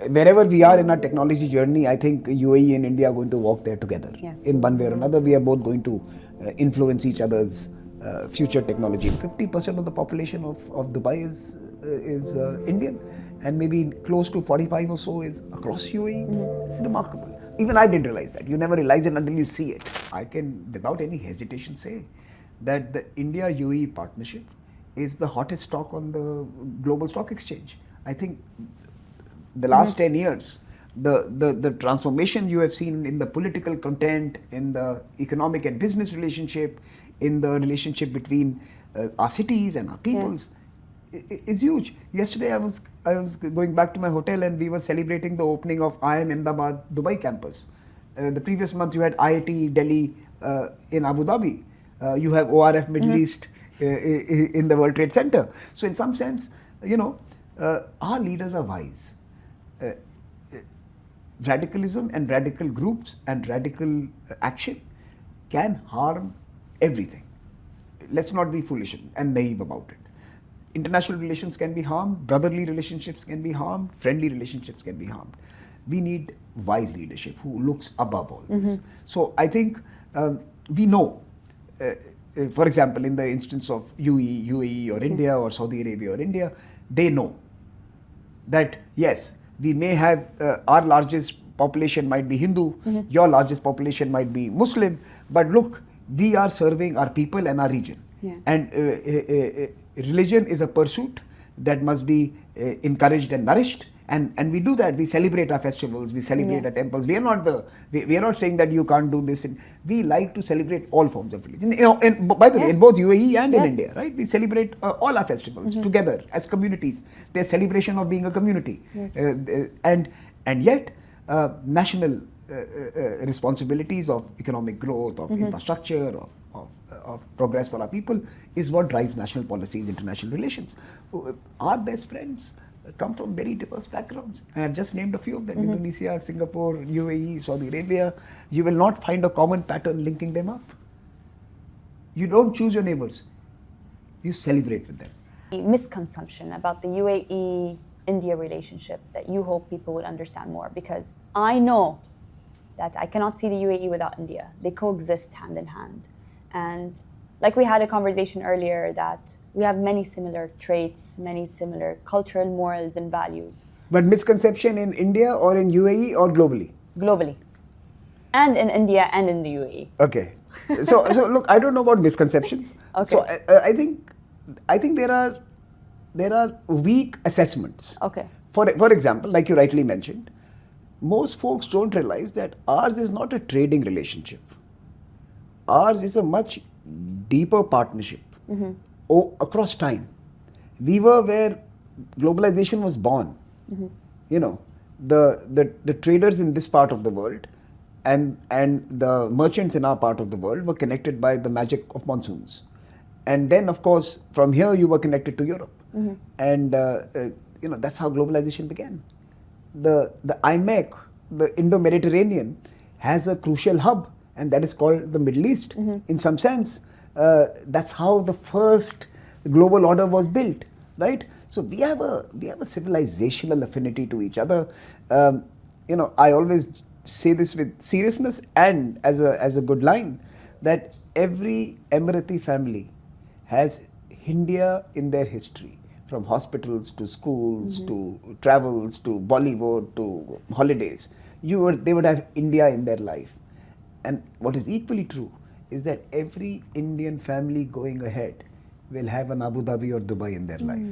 wherever we are in our technology journey, I think UAE and India are going to walk there together. Yeah. In one way or another, we are both going to influence each other's future technology. 50% of the population of Dubai is Indian, and maybe close to 45 or so is across UAE. It's remarkable. Even I didn't realize that. You never realize it until you see it. I can, without any hesitation, say that the India-UAE partnership is the hottest stock on the global stock exchange. I think the last 10 years, the transformation you have seen in the political content, in the economic and business relationship, in the relationship between our cities and our peoples, is huge. Yesterday I was going back to my hotel and we were celebrating the opening of IIM Ahmedabad Dubai campus. The previous month you had IIT Delhi in Abu Dhabi. You have ORF Middle East in the World Trade Center. So in some sense, our leaders are wise. Radicalism and radical groups and radical action can harm everything. Let's not be foolish and naive about it. International relations can be harmed, brotherly relationships can be harmed, friendly relationships can be harmed. We need wise leadership who looks above all this. So I think we know, for example, in the instance of UAE or India or Saudi Arabia or India, they know that yes, we may have our largest population might be Hindu, your largest population might be Muslim, but look, we are serving our people and our region. Yeah. And religion is a pursuit that must be encouraged and nourished. And we do that. We celebrate our festivals. We celebrate our temples. We are not saying that you can't do this. We like to celebrate all forms of religion. By the way, in both UAE and in India, right? We celebrate all our festivals together as communities. There's celebration of being a community, and yet national responsibilities of economic growth, of infrastructure, of progress for our people is what drives national policies, international relations. Our best friends come from very diverse backgrounds. I have just named a few of them: Indonesia, Singapore, UAE, Saudi Arabia. You will not find a common pattern linking them up. You don't choose your neighbors, you celebrate with them. The misconception about the UAE-India relationship that you hope people would understand more, because I know that I cannot see the UAE without India. They coexist hand in hand. And like we had a conversation earlier, that we have many similar traits, many similar cultural morals and values. But misconception in India or in UAE or globally? Globally. And in India and in the UAE. Okay. So look, I don't know about misconceptions. Okay. So I think there are weak assessments. Okay. For example, like you rightly mentioned, most folks don't realize that ours is not a trading relationship. Ours is a much deeper partnership across time. We were where globalization was born. The traders in this part of the world and the merchants in our part of the world were connected by the magic of monsoons. And then, of course, from here you were connected to Europe. And that's how globalization began. The IMEC, the Indo-Mediterranean, has a crucial hub, and that is called the Middle East. In some sense, that's how the first global order was built, right? So we have a civilizational affinity to each other. I always say this with seriousness and as a good line, that every Emirati family has India in their history, from hospitals to schools to travels to Bollywood to holidays. They would have India in their life. And what is equally true is that every Indian family going ahead will have an Abu Dhabi or Dubai in their life.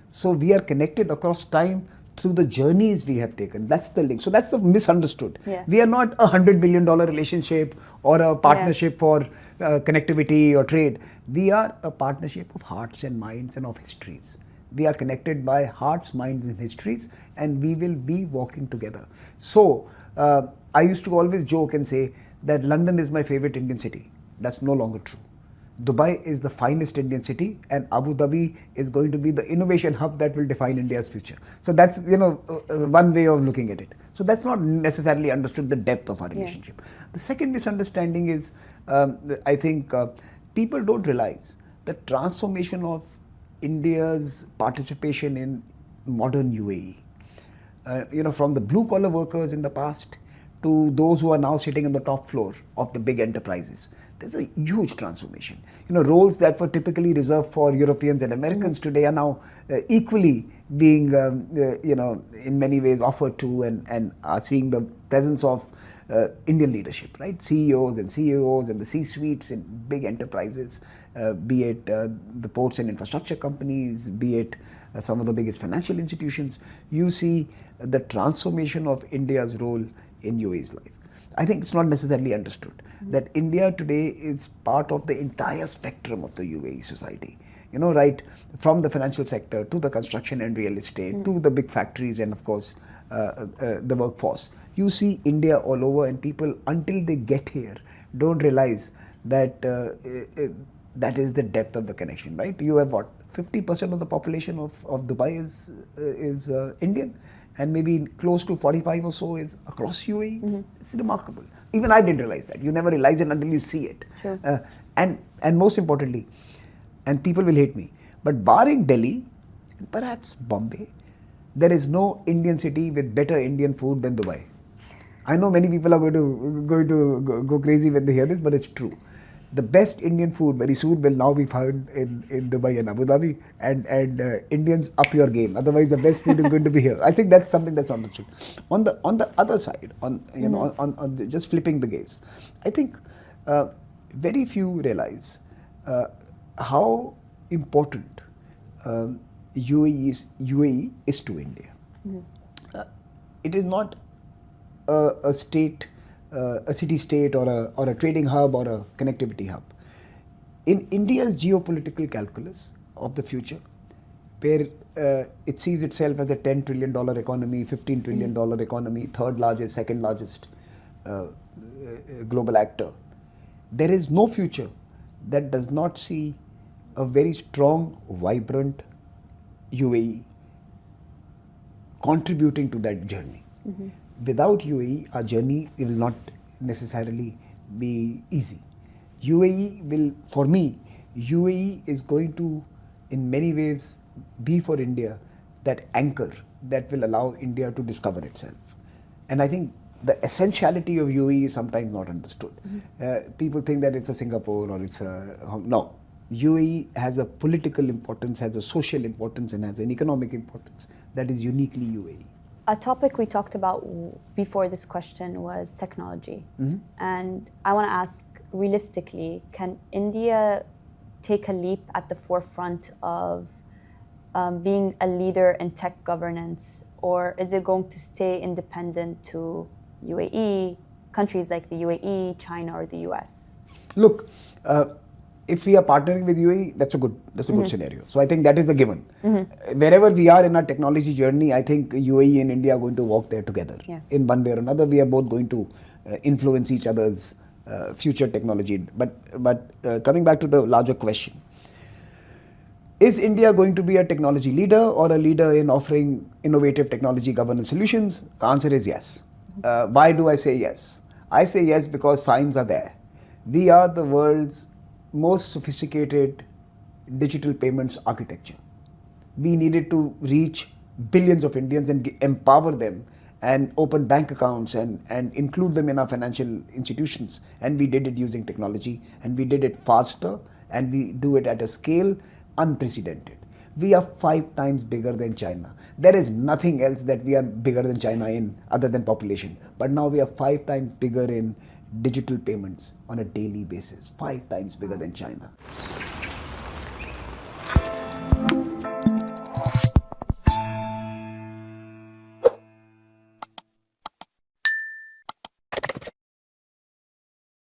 So we are connected across time through the journeys we have taken. That's the link. So that's the misunderstood. Yeah. We are not a $100 billion relationship or a partnership for connectivity or trade. We are a partnership of hearts and minds and of histories. We are connected by hearts, minds and histories, and we will be walking together. So I used to always joke and say that London is my favorite Indian city. That's no longer true. Dubai is the finest Indian city, and Abu Dhabi is going to be the innovation hub that will define India's future. So that's one way of looking at it. So that's not necessarily understood the depth of our relationship. The second misunderstanding is, I think people don't realize the transformation of India's participation in modern UAE. from the blue collar workers in the past to those who are now sitting on the top floor of the big enterprises. There's a huge transformation. Roles that were typically reserved for Europeans and Americans today are now equally being, in many ways offered to and are seeing the presence of Indian leadership, right? CEOs and CEOs and the C-suites in big enterprises, be it the ports and infrastructure companies, be it some of the biggest financial institutions. You see the transformation of India's role in UAE's life. I think it's not necessarily understood that India today is part of the entire spectrum of the UAE society. Right from the financial sector to the construction and real estate to the big factories and of course the workforce. You see India all over, and people until they get here don't realize that that is the depth of the connection, right? You have what, 50% of the population of Dubai is Indian, and maybe close to 45 or so is across UAE. It's remarkable. Even I didn't realize that. You never realize it until you see it. Sure. And most importantly, and people will hate me, but barring Delhi and perhaps Bombay, there is no Indian city with better Indian food than Dubai. I know many people are going to go crazy when they hear this, but it's true. The best Indian food very soon will now be found in Dubai and Abu Dhabi, and Indians up your game. Otherwise, the best food is going to be here. I think that's something that's understood. On the other side, on just flipping the gaze, I think very few realize how important UAE is to India. It is not a state, a city-state, or a trading hub or a connectivity hub. In India's geopolitical calculus of the future, where it sees itself as a $10 trillion economy, $15 trillion economy, third largest, second largest global actor, there is no future that does not see a very strong, vibrant UAE contributing to that journey. Without UAE, our journey will not necessarily be easy. For me, UAE is going to, in many ways, be for India that anchor that will allow India to discover itself. And I think the essentiality of UAE is sometimes not understood. People think that it's a Singapore or it's a no. UAE has a political importance, has a social importance, and has an economic importance that is uniquely UAE. A topic we talked about before this question was technology. And I want to ask, realistically, can India take a leap at the forefront of being a leader in tech governance, or is it going to stay independent to UAE, countries like the UAE, China, or the US? Look, if we are partnering with UAE, that's a good scenario. So I think that is the given. Wherever we are in our technology journey, I think UAE and India are going to walk there together. In one way or another, we are both going to influence each other's future technology. But coming back to the larger question, is India going to be a technology leader or a leader in offering innovative technology governance solutions? The answer is yes. Why do I say yes? I say yes because signs are there. We are the world's most sophisticated digital payments architecture. We needed to reach billions of Indians and empower them and open bank accounts and include them in our financial institutions. And we did it using technology, and we did it faster, and we do it at a scale unprecedented. We are 5 times bigger than China. There is nothing else that we are bigger than China in other than population. But now we are 5 times bigger in digital payments on a daily basis, 5 times bigger than China.